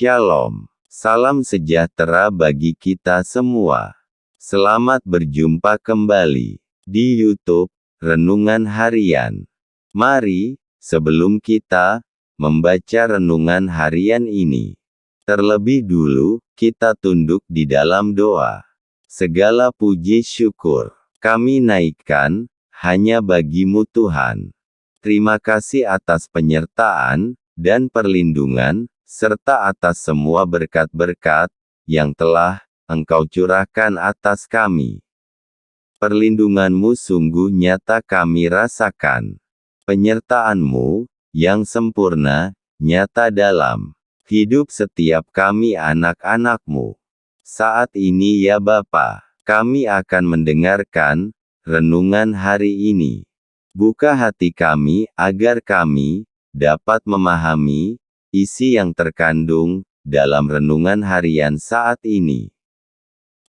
Shalom. Salam sejahtera bagi kita semua. Selamat berjumpa kembali di YouTube Renungan Harian. Mari, sebelum kita membaca renungan harian ini, terlebih dulu kita tunduk di dalam doa. Segala puji syukur kami naikkan hanya bagi-Mu Tuhan. Terima kasih atas penyertaan dan perlindungan, serta atas semua berkat-berkat yang telah Engkau curahkan atas kami. Perlindungan-Mu sungguh nyata kami rasakan. Penyertaan-Mu yang sempurna, nyata dalam hidup setiap kami anak-anak-Mu. Saat ini ya Bapa, kami akan mendengarkan renungan hari ini. Buka hati kami agar kami dapat memahami isi yang terkandung dalam renungan harian saat ini.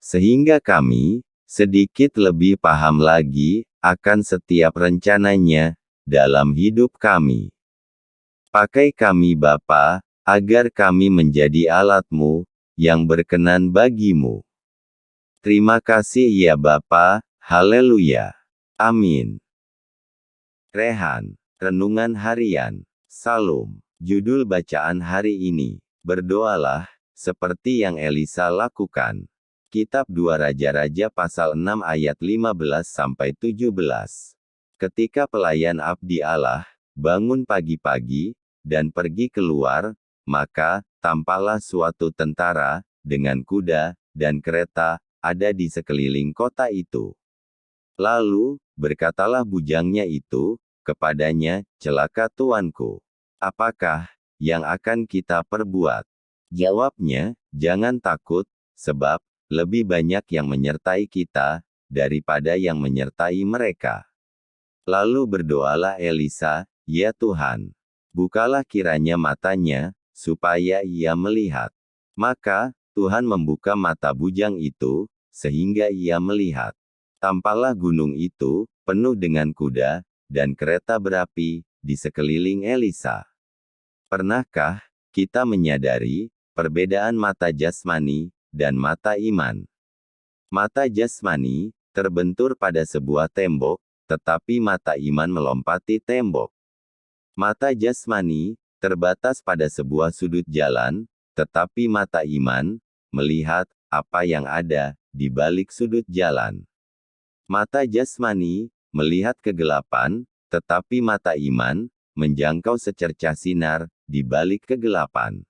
Sehingga kami sedikit lebih paham lagi akan setiap rencananya dalam hidup kami. Pakai kami Bapa, agar kami menjadi alat-Mu yang berkenan bagi-Mu. Terima kasih ya Bapa, haleluya. Amin. Rehan, Renungan Harian, Salum. Judul bacaan hari ini, berdoalah, seperti yang Elisa lakukan. Kitab 2 Raja-Raja pasal 6 ayat 15-17. Ketika pelayan abdi Allah, bangun pagi-pagi, dan pergi keluar, maka, tampaklah suatu tentara, dengan kuda, dan kereta, ada di sekeliling kota itu. Lalu, berkatalah bujangnya itu kepadanya, celaka tuanku. Apakah yang akan kita perbuat? Jawabnya, jangan takut, sebab lebih banyak yang menyertai kita daripada yang menyertai mereka. Lalu berdoalah Elisa, ya Tuhan, bukalah kiranya matanya, supaya ia melihat. Maka, Tuhan membuka mata bujang itu, sehingga ia melihat. Tampaklah gunung itu penuh dengan kuda dan kereta berapi di sekeliling Elisa. Pernahkah kita menyadari perbedaan mata jasmani dan mata iman? Mata jasmani terbentur pada sebuah tembok, tetapi mata iman melompati tembok. Mata jasmani terbatas pada sebuah sudut jalan, tetapi mata iman melihat apa yang ada di balik sudut jalan. Mata jasmani melihat kegelapan, tetapi mata iman menjangkau secercah sinar di balik kegelapan.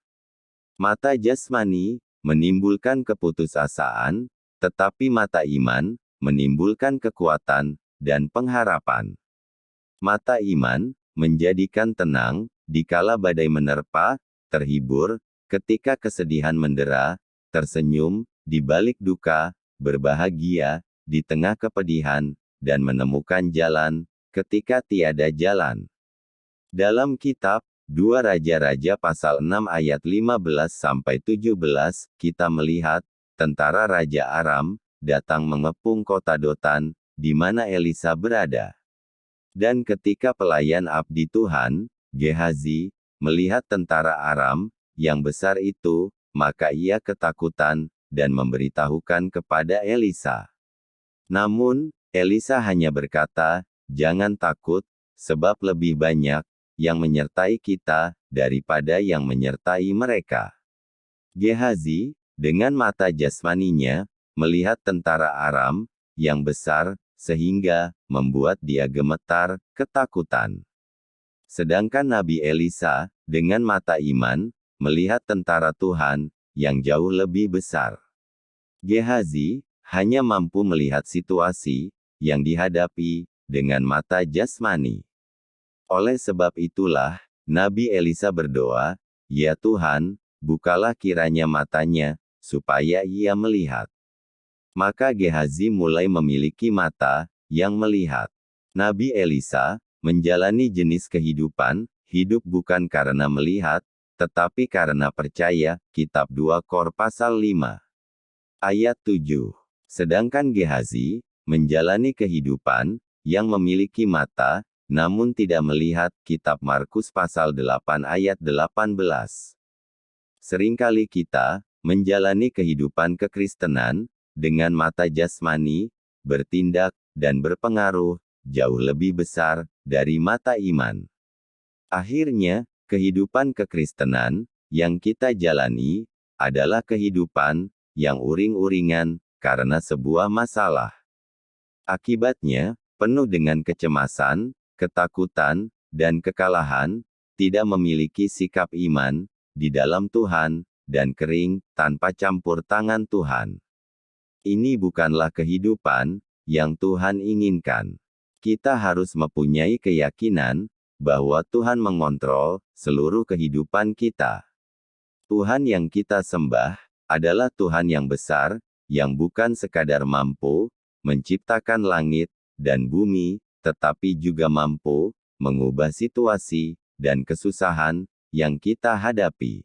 Mata jasmani menimbulkan keputusasaan, tetapi mata iman menimbulkan kekuatan dan pengharapan. Mata iman menjadikan tenang dikala badai menerpa, terhibur ketika kesedihan mendera, tersenyum di balik duka, berbahagia di tengah kepedihan, dan menemukan jalan ketika tiada jalan. Dalam kitab 2 Raja-Raja pasal 6 ayat 15-17, kita melihat tentara Raja Aram datang mengepung kota Dotan, di mana Elisa berada. Dan ketika pelayan abdi Tuhan, Gehazi, melihat tentara Aram yang besar itu, maka ia ketakutan dan memberitahukan kepada Elisa. Namun, Elisa hanya berkata, jangan takut, sebab lebih banyak yang menyertai kita daripada yang menyertai mereka. Gehazi, dengan mata jasmaninya, melihat tentara Aram yang besar, sehingga membuat dia gemetar, ketakutan. Sedangkan Nabi Elisa, dengan mata iman, melihat tentara Tuhan yang jauh lebih besar. Gehazi hanya mampu melihat situasi yang dihadapi dengan mata jasmani. Oleh sebab itulah, Nabi Elisa berdoa, ya Tuhan, bukalah kiranya matanya, supaya ia melihat. Maka Gehazi mulai memiliki mata yang melihat. Nabi Elisa menjalani jenis kehidupan, hidup bukan karena melihat, tetapi karena percaya. Kitab 2 Kor pasal 5 ayat 7. Sedangkan Gehazi menjalani kehidupan yang memiliki mata, namun tidak melihat. Kitab Markus pasal 8 ayat 18. Seringkali kita menjalani kehidupan kekristenan dengan mata jasmani, bertindak, dan berpengaruh jauh lebih besar dari mata iman. Akhirnya, kehidupan kekristenan yang kita jalani adalah kehidupan yang uring-uringan karena sebuah masalah. Akibatnya, penuh dengan kecemasan, ketakutan, dan kekalahan, tidak memiliki sikap iman di dalam Tuhan, dan kering tanpa campur tangan Tuhan. Ini bukanlah kehidupan yang Tuhan inginkan. Kita harus mempunyai keyakinan bahwa Tuhan mengontrol seluruh kehidupan kita. Tuhan yang kita sembah adalah Tuhan yang besar, yang bukan sekadar mampu menciptakan langit dan bumi, tetapi juga mampu mengubah situasi dan kesusahan yang kita hadapi.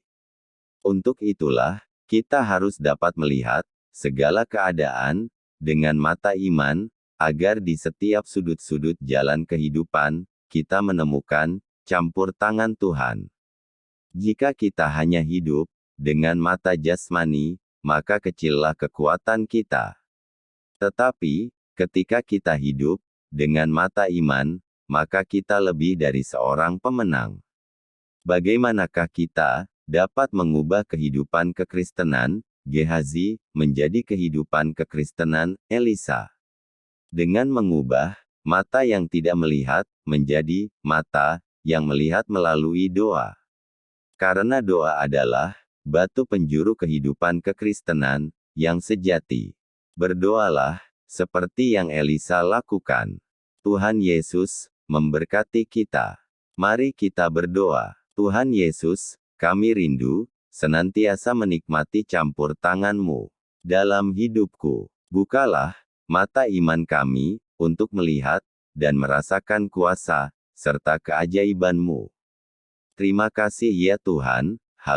Untuk itulah, kita harus dapat melihat segala keadaan dengan mata iman, agar di setiap sudut-sudut jalan kehidupan, kita menemukan campur tangan Tuhan. Jika kita hanya hidup dengan mata jasmani, maka kecillah kekuatan kita. Tetapi, ketika kita hidup dengan mata iman, maka kita lebih dari seorang pemenang. Bagaimanakah kita dapat mengubah kehidupan kekristenan Gehazi menjadi kehidupan kekristenan Elisa? Dengan mengubah mata yang tidak melihat menjadi mata yang melihat melalui doa. Karena doa adalah batu penjuru kehidupan kekristenan yang sejati. Berdoalah seperti yang Elisa lakukan. Tuhan Yesus memberkati kita. Mari kita berdoa. Tuhan Yesus, kami rindu senantiasa menikmati campur tangan-Mu dalam hidupku. Bukalah mata iman kami untuk melihat dan merasakan kuasa serta keajaiban-Mu. Terima kasih ya Tuhan,